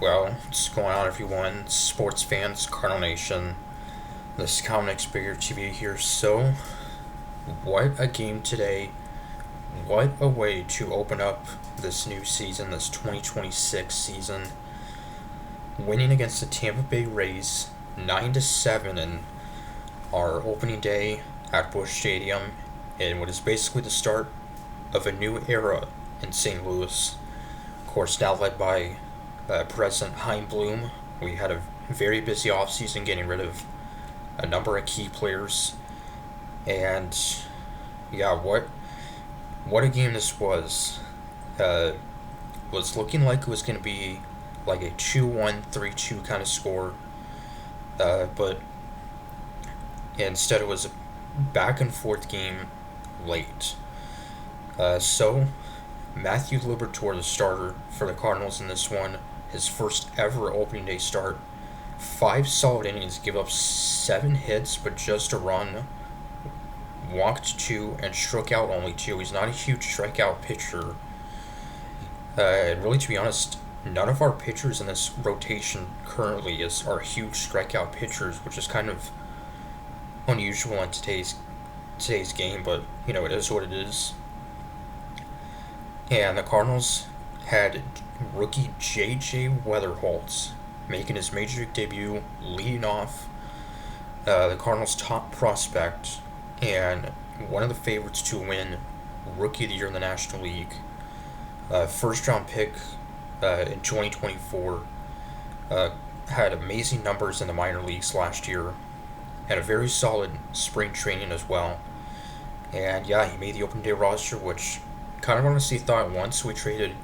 Well, what's going on, everyone? Sports fans, Cardinal Nation. This is Comics Bigger TV here. So, what a game today. What a way to open up this new season, this 2026 season. Winning against the Tampa Bay Rays 9-7 in our opening day at Busch Stadium, in what is basically the start of a new era in St. Louis. Of course, now led by President Hein Bloom. We had a very busy offseason getting rid of a number of key players. And yeah, what a game this was. Was looking like it was going to be like a 2-1, 3-2 kind of score. But instead it was a back and forth game late. So Matthew Liberatore, the starter for the Cardinals in this one, his first ever opening day start. 5 solid innings, give up 7 hits, but just a run. Walked 2 and struck out only 2. He's not a huge strikeout pitcher. And really, to be honest, none of our pitchers in this rotation currently are huge strikeout pitchers, which is kind of unusual in today's game, but it is what it is. And the Cardinals had rookie J.J. Wetherholt making his major league debut, leading off the Cardinals' top prospect and one of the favorites to win Rookie of the Year in the National League. First round pick in 2024. Had amazing numbers in the minor leagues last year. Had a very solid spring training as well. And yeah, he made the open day roster, which kind of honestly thought once we traded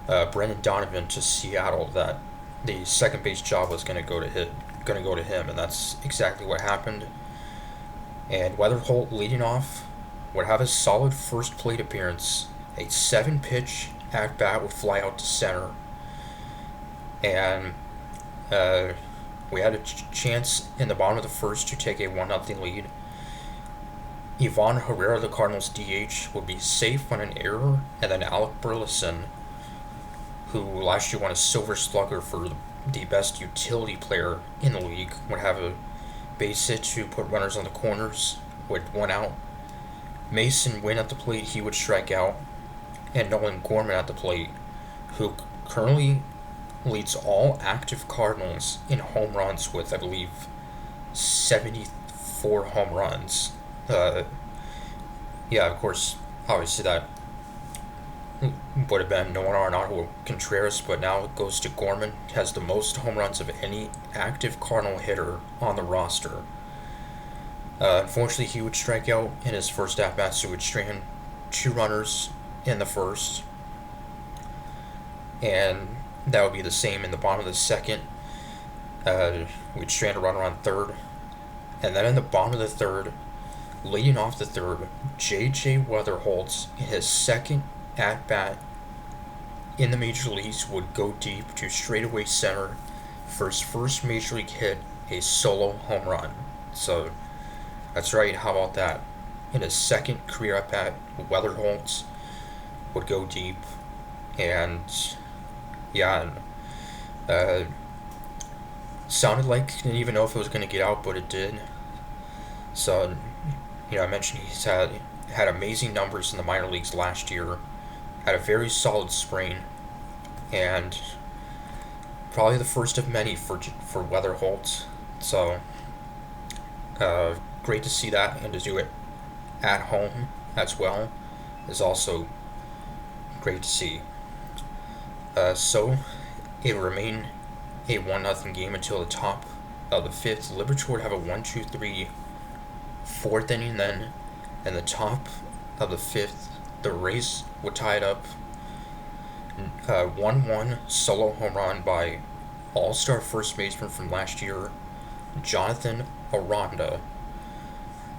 Brendan Donovan to Seattle that the second base job was going to go to him, and that's exactly what happened. And Wetherholt leading off would have a solid first plate appearance. A 7-pitch at bat would fly out to center, and we had a chance in the bottom of the first to take a 1-0 lead. Ivan Herrera, the Cardinals DH, would be safe on an error, and then Alec Burleson, who last year won a Silver Slugger for the best utility player in the league, would have a base hit to put runners on the corners, with 1 out. Mason Wynn at the plate, he would strike out, and Nolan Gorman at the plate, who currently leads all active Cardinals in home runs with, I believe, 74 home runs. Yeah, of course, obviously that would have been Nolan Arenado Contreras, but now it goes to Gorman. Has the most home runs of any active Cardinal hitter on the roster. Unfortunately, he would strike out in his first at-bat, so he would strand 2 runners in the first. And that would be the same in the bottom of the second. We'd strand a runner on third. And then in the bottom of the third, leading off the third, J.J. Wetherholt, in his second at-bat in the major leagues, would go deep to straightaway center for his first major league hit, a solo home run. So, that's right, how about that? In his second career at-bat, Wetherholt would go deep, and yeah, sounded like didn't even know if it was going to get out, but it did. So, I mentioned he's had amazing numbers in the minor leagues last year, had a very solid spring, and probably the first of many for Wetherholt. So, great to see that, and to do it at home as well is also great to see. So it will remain a 1-0 game until the top of the 5th. Liberatore would have a 1-2-3 4th inning. Then in the top of the 5th, the Rays would tie it up. 1-1 solo home run by all-star first baseman from last year, Jonathan Aranda.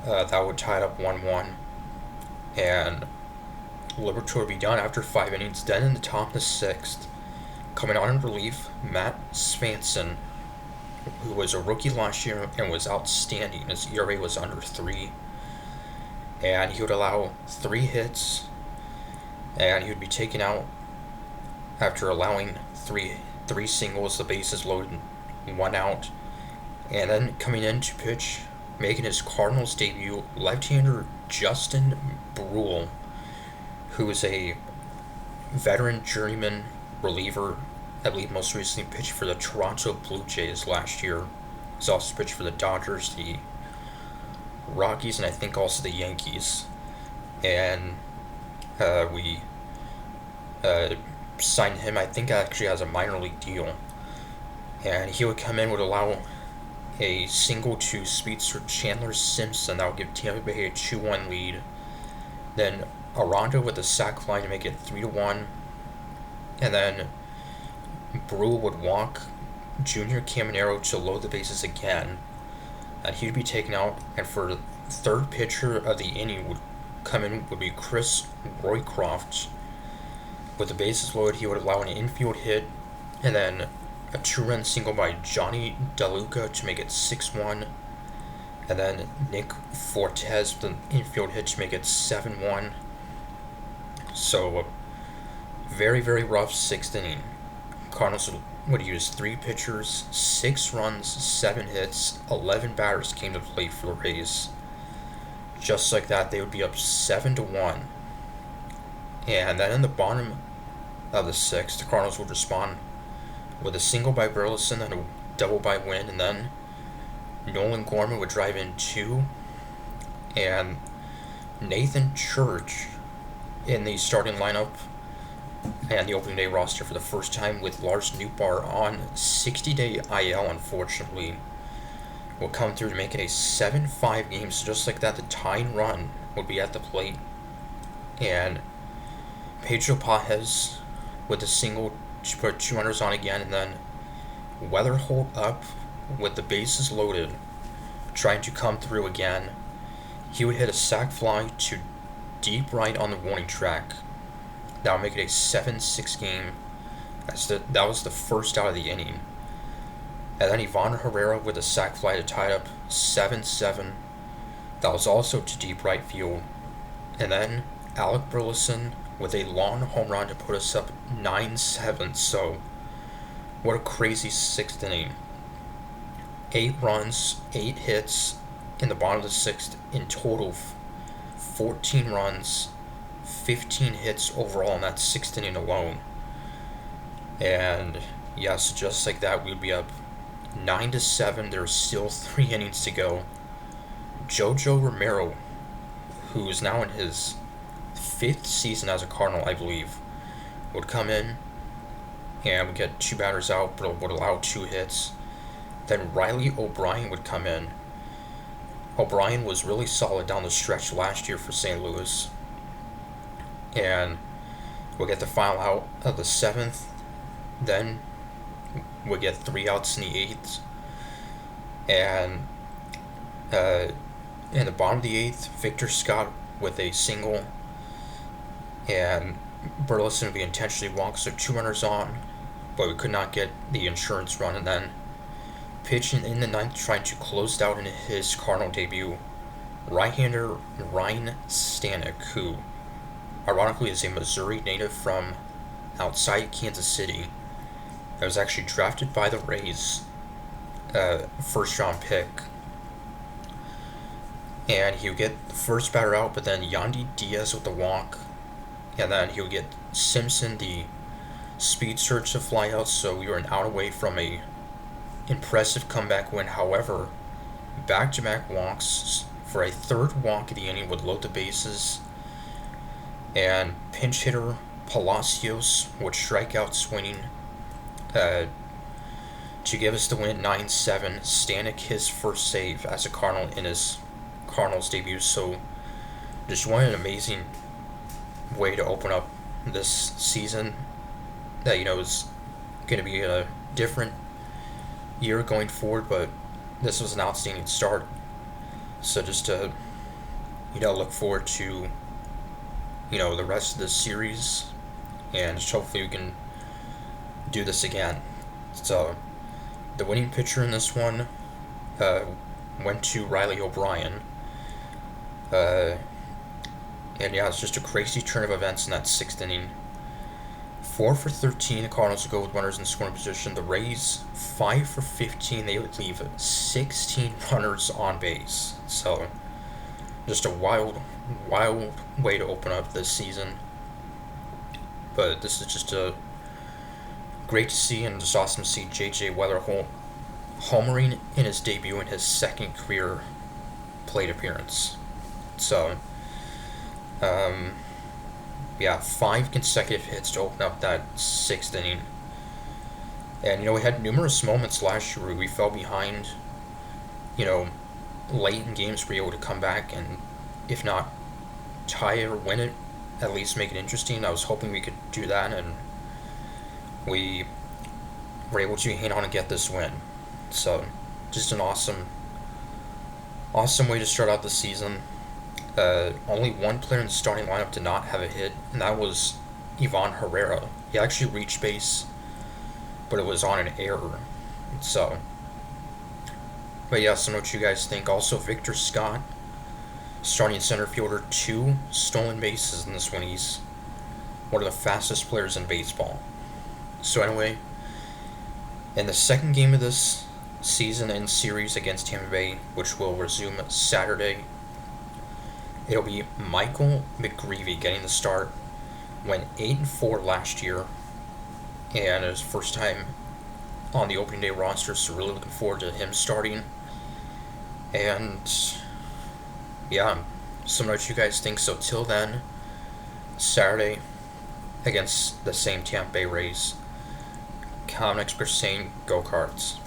That would tie it up 1-1. And Liberatore would be done after 5 innings. Then in the top of the 6th, coming on in relief, Matt Svanson, who was a rookie last year and was outstanding. His ERA was under 3. And he would allow 3 hits, and he would be taken out after allowing 3 3 singles, the bases loaded, 1 out. And then coming in to pitch, making his Cardinals debut, left-hander Justin Brule, who is a veteran journeyman reliever. I believe most recently pitched for the Toronto Blue Jays last year. He's also pitched for the Dodgers, the Rockies, and I think also the Yankees. And we signed him, I think actually has a minor league deal. And he would come in, would allow a single to speedster Chandler Simpson that would give Tampa Bay a 2-1 lead. Then Aranda with a sac fly to make it 3-1. And then Brule would walk Junior Caminero to load the bases again. And he'd be taken out. And for the third pitcher of the inning would come in would be Chris Roycroft. With the bases loaded, he would allow an infield hit. And then a 2-run single by Johnny DeLuca to make it 6-1. And then Nick Fortes with an infield hit to make it 7-1. So, very, very rough 6th inning. Cardinals would use 3 pitchers, 6 runs, 7 hits, 11 batters came to play for the Rays. Just like that, they would be up 7-1. And then in the bottom of the 6th, the Cardinals would respond with a single by Burleson and a double by Wynn, and then Nolan Gorman would drive in 2, and Nathan Church in the starting lineup and the opening day roster for the first time with Lars Nootbaar on 60-day IL, unfortunately, will come through to make it a 7-5 game. So just like that, the tying run would be at the plate, and Pedro Pajes with a single to put 2 runners on again, and then Wetherholt up with the bases loaded, trying to come through again. He would hit a sac fly to deep right on the warning track. That would make it a 7-6 game. That was the first out of the inning. And then Ivan Herrera with a sac fly to tie it up 7-7. That was also to deep right field. And then Alec Burleson with a long home run to put us up 9-7. So, what a crazy 6th inning. 8 runs, 8 hits in the bottom of the 6th. In total, 14 runs, 15 hits overall in that 6th inning alone. And yeah, so just like that, we'd be up 9-7. There's still 3 innings to go. Jojo Romero, who is now in his 5th season as a Cardinal, I believe, would come in and would get 2 batters out, but would allow 2 hits. Then Riley O'Brien would come in. O'Brien was really solid down the stretch last year for St. Louis. And we'll get the final out of the 7th. Then we'll get 3 outs in the 8th. And in the bottom of the 8th, Victor Scott with a single. And Burleson would be intentionally walked, so 2 runners on. But we could not get the insurance run. And then pitching in the 9th, trying to close out in his Cardinal debut, right-hander Ryan Stanek, who ironically is a Missouri native from outside Kansas City. That was actually drafted by the Rays, first-round pick. And he would get the first batter out, but then Yandy Diaz with the walk, and then he would get Simpson, the speed surge, to fly out, so we were an out away from a impressive comeback win. However, back-to-back walks for a 3rd walk of the inning would load the bases, and pinch hitter Palacios would strike out swinging to give us the win 9-7. Stanek his first save as a Cardinal in his Cardinals debut. So just what an amazing way to open up this season that, you know, is going to be a different year going forward, but this was an outstanding start. So just to, you know, look forward to, you know, the rest of this series, and hopefully we can do this again. So the winning pitcher in this one went to Riley O'Brien. And yeah, it's just a crazy turn of events in that 6th inning. 4 for 13, the Cardinals would go with runners in scoring position. The Rays, 5 for 15, they would leave 16 runners on base. So, just a wild way to open up this season. But this is just a great to see, and just awesome to see J.J. Wetherholt homering in his debut in his second career plate appearance. So, yeah, 5 consecutive hits to open up that 6th inning. And, we had numerous moments last year where we fell behind, late in games, we were able to come back and, if not tie it or win it, at least make it interesting. I was hoping we could do that, and we were able to hang on and get this win. So, just an awesome way to start out the season. Only one player in the starting lineup did not have a hit, and that was Ivan Herrera. He actually reached base, but it was on an error. So, but yeah, so know what you guys think. Also, Victor Scott, starting center fielder, 2 stolen bases in this one. He's one of the fastest players in baseball. So anyway, in the second game of this season and series against Tampa Bay, which will resume Saturday, it'll be Michael McGreevy getting the start. Went 8-4 last year, and his first time on the opening day roster, so really looking forward to him starting. And yeah, so what you guys think. So till then, Saturday against the same Tampa Bay Rays, Comics saying go Cards.